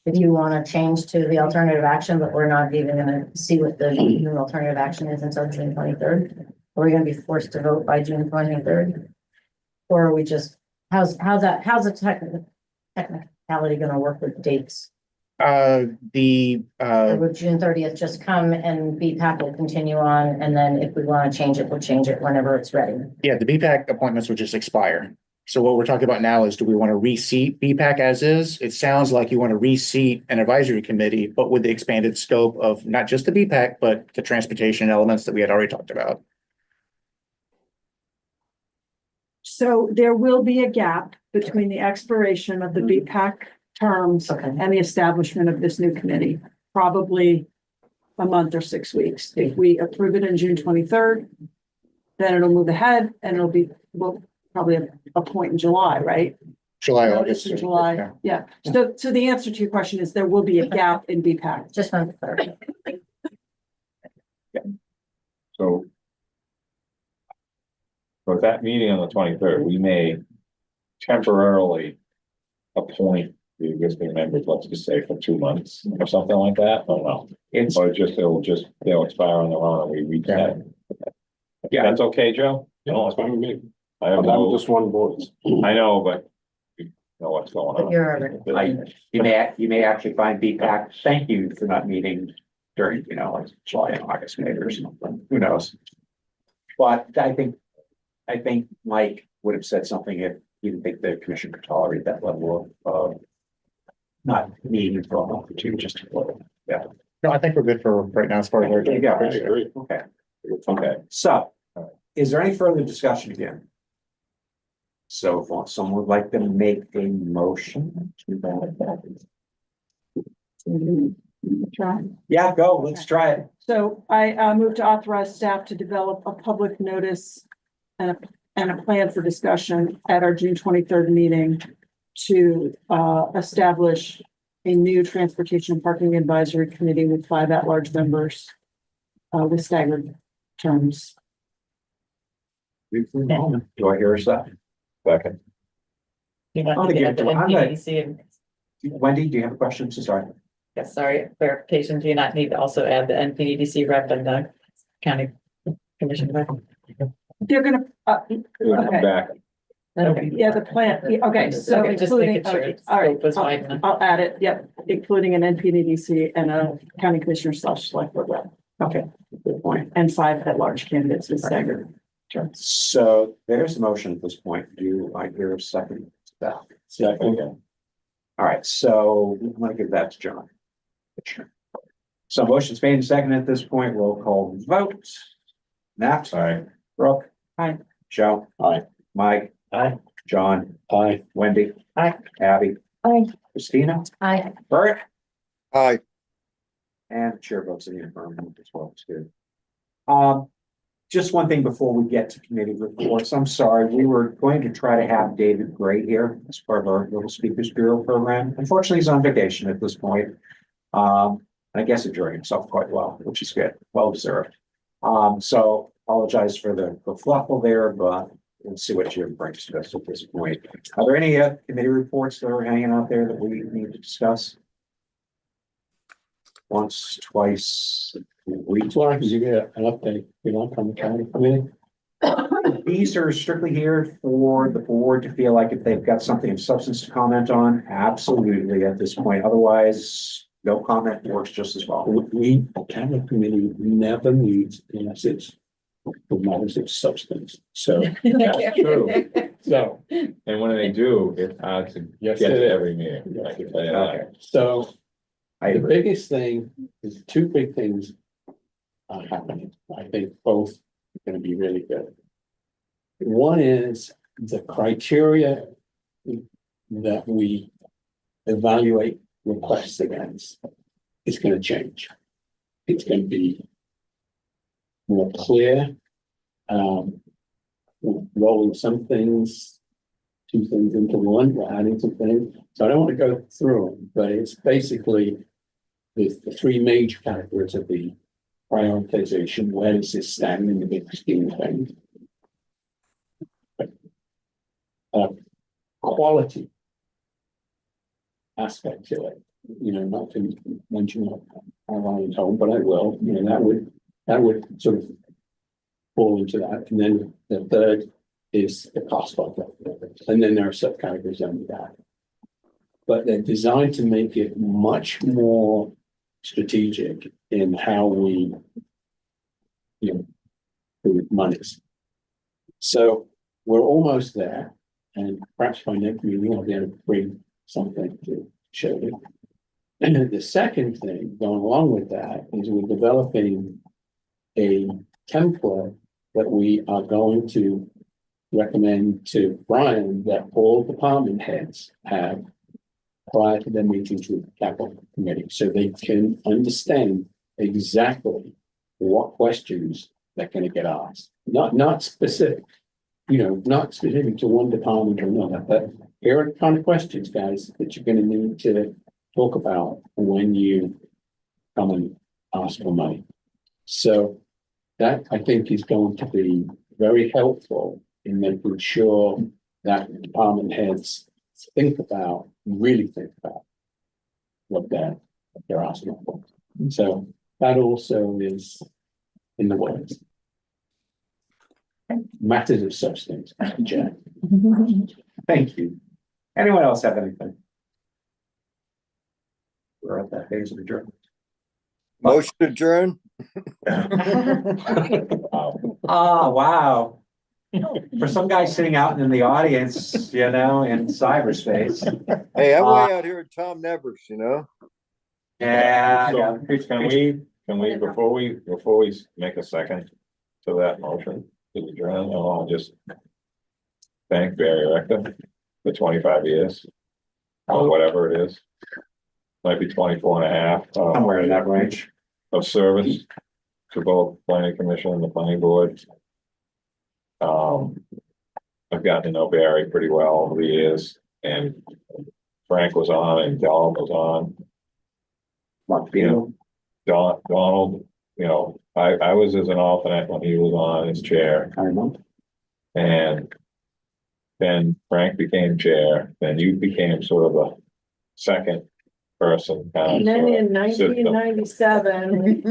If you want to change to the alternative action, but we're not even gonna see what the new alternative action is until June 23rd? Are we gonna be forced to vote by June 23rd? Or are we just, how's the technicality gonna work with dates? Or would June 30th just come and BPAC will continue on, and then if we want to change it, we'll change it whenever it's ready? Yeah, the BPAC appointments would just expire. So what we're talking about now is, do we want to reseat BPAC as is? It sounds like you want to reseat an advisory committee, but with the expanded scope of not just the BPAC, but the transportation elements that we had already talked about. So there will be a gap between the expiration of the BPAC terms Okay. and the establishment of this new committee, probably a month or 6 weeks. If we approve it on June 23rd, then it'll move ahead and it'll be, well, probably a point in July, right? July, Notice August. in July, yeah. So the answer to your question is there will be a gap in BPAC. Just want to clarify. so. For that meeting on the 23rd, we may temporarily appoint the existing members, let's just say for 2 months or something like that, or no? It's, Or they'll expire on their own and we reset. Yeah, that's okay, Joe? Yeah, it's fine with me. I have But I'm no, just one voice. I know, but you know what's going But on. you're already. you may actually find BPAC, thank you for not meeting during, like July and August maybe or something, who knows? But I think Mike would have said something if he didn't think the commission could tolerate that level of, not meeting for a month or two, just to, yeah. No, I think we're good for right now as far as our. There you go. I agree. Okay, Okay, so is there any further discussion again? So if someone would like to make a motion to that. Try. Yeah, go, let's try it. So I move to authorize staff to develop a public notice and a plan for discussion at our June 23rd meeting to establish a new transportation and parking advisory committee with 5 at-large members with staggered terms. Do I hear a second? second. You're not I'm looking gonna at the give it to- I'm gonna- NPDC and, Wendy, do you have a question? So sorry. yes, sorry, clarification. Do you not need to also add the NPDC rep and the county commission rep? They're gonna, We'll come Okay. back. Okay. Yeah, the plan, yeah, okay, so Okay, just including, making sure okay, it's all right, scope was wide enough. I'll add it, yep, including an NPDDC and a county commissioner slash select board rep. Okay, good point. And 5 at-large candidates with staggered terms. So there's the motion at this point. Do I hear a second? Second. All right, so I'm gonna give that to John. So motion's made and seconded at this point. Roll call vote. Nat. Aye. Brooke. Aye. Joe. Aye. Mike. Aye. John. Aye. Wendy. Aye. Abby. Aye. Christina. Aye. Bert. Aye. And the chair votes in the affirmative as well, too. Just one thing before we get to committee reports. I'm sorry, we were going to try to have David Gray here as part of our little Speakers Bureau program. Unfortunately, he's on vacation at this point. I guess enjoying himself quite well, which is good, well deserved. So apologize for the kerfluffle there, but we'll see what Jim brings to us at this point. Are there any committee reports that are hanging out there that we need to discuss? Once, twice, a week. As long as you get an update, you know, from the county committee. These are strictly here for the board to feel like if they've got something of substance to comment on, absolutely at this point. Otherwise, no comment works just as well. We, the county committee never meets unless it's for matters of substance. So That's true. So, And when they do, it's hard to Yes, get it to is. every meeting. I can tell you that. so I the agree. biggest thing is 2 big things are happening. I think both are gonna be really good. One is the criteria that we evaluate requests against is gonna change. It's gonna be more clear, rolling some things, 2 things into one, we're adding some things. So I don't want to go through them, but it's basically the 3 major categories of the prioritization. Where does this stand in the big scheme of things? Quality aspect to it, you know, not to mention Ryan's home, but I will, you know, that would sort of fall into that. And then the third is the cost of it. And then there are subcategories under that. But they're designed to make it much more strategic in how we, you know, do monies. So we're almost there, and perhaps by next meeting I'll be able to bring something to show you. And then the second thing going along with that is we're developing a template that we are going to recommend to Brian that all department heads have prior to their meetings with the capital committee, so they can understand exactly what questions they're going to get asked. Not specific, you know, not specific to one department or another, but here are the kind of questions, guys, that you're going to need to talk about when you come and ask for money. So that, I think, is going to be very helpful in making sure that department heads really think about what they're asking for. And so that also is in the works. Matters of substance, Jack. Thank you. Anyone else have anything? We're at that phase of adjournment. Motion adjourn? Oh, wow. For some guy sitting out in the audience, you know, in cyberspace. Hey, I'm way out here at Tom Nevers, you know? Yeah. So, can we, before we make a second to that motion, to adjourn, I'll just thank Barry Rector for 25 years, or whatever it is. Might be 24 and a half. Somewhere in that range. Of service to both planning commission and the planning board. I've gotten to know Barry pretty well over the years, and Frank was on and Donald was on. You know, Donald, you know, I was as an alternate when he was on as chair. I remember. And then Frank became chair, then you became sort of a second person. And then in system. 1997.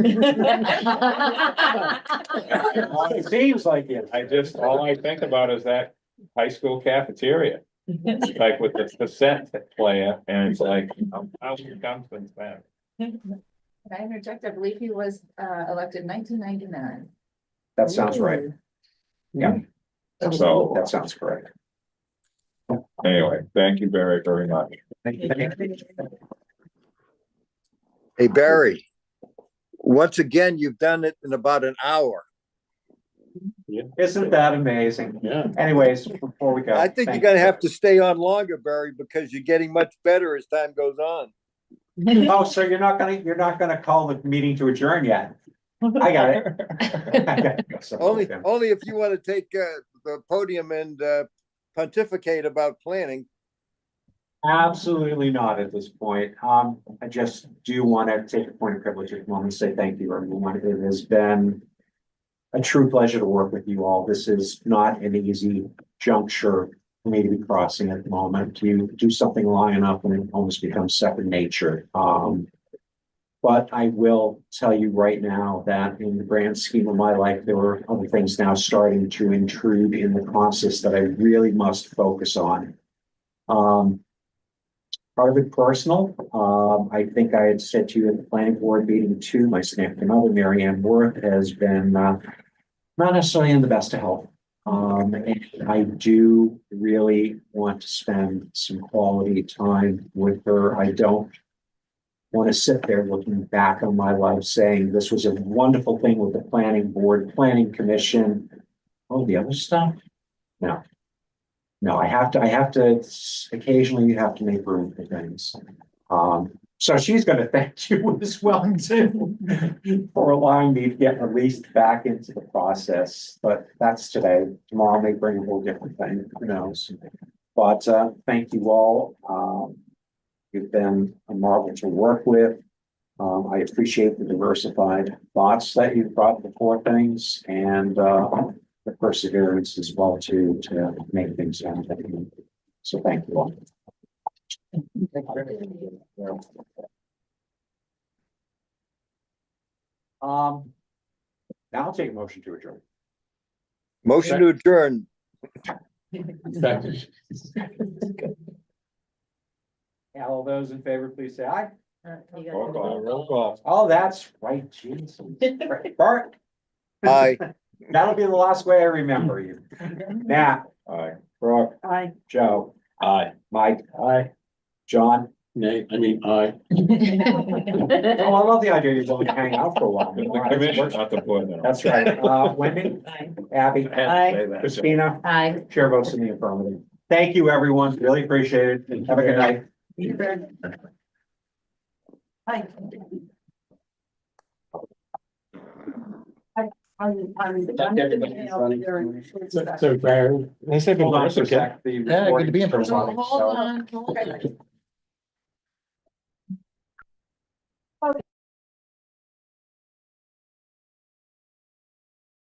It seems like it. All I think about is that high school cafeteria, like with the cassette player, and it's like, how comes things back? Can I interject? I believe he was elected in 1999. That sounds right. Yeah, So, that sounds correct. anyway, thank you very, very much. Hey, Barry. Once again, you've done it in about an hour. Isn't that amazing? Yeah. Anyways, before we go. I think you're gonna have to stay on longer, Barry, because you're getting much better as time goes on. Oh, so you're not gonna call the meeting to adjourn yet? I got it. I got it. So, okay. Only if you want to take the podium and pontificate about planning. Absolutely not at this point. I just do want to take a point of privilege at the moment and say thank you, everyone. It has been a true pleasure to work with you all. This is not an easy juncture for me to be crossing at the moment. You do something long enough and it almost becomes second nature. But I will tell you right now that in the grand scheme of my life, there were other things now starting to intrude in the process that I really must focus on. Part of it personal. I think I had said to you at the planning board meeting too, my significant other, Mary Ann Worth, has been not necessarily in the best of health. And I do really want to spend some quality time with her. I don't want to sit there looking back on my life saying this was a wonderful thing with the planning board, planning commission. Oh, the other stuff? No. No, I have to, occasionally you have to make room for things. So she's gonna thank you as well too for allowing me to get released back into the process, but that's today. Tomorrow may bring a whole different thing, who knows? But thank you all. You've been a marvel to work with. I appreciate the diversified thoughts that you've brought before things and the perseverance as well to make things happen. So thank you all. Now I'll take a motion to adjourn. Motion to adjourn. All those in favor, please say aye. Roll call. Oh, that's right, jeez. Bart. Aye. That'll be the last way I remember you. Nat. Aye. Brooke. Aye. Joe. Aye. Mike. Aye. John. Nay, I mean, aye. Oh, I love the idea you're going to hang out for a while. The commission, not the board. That's right. Wendy. Abby. Christina. Aye. Chair votes in the affirmative. Thank you, everyone. Really appreciate it. Have a good night. Hi. So Barry. Hold on for a sec. Yeah, good to be in person. Hold on.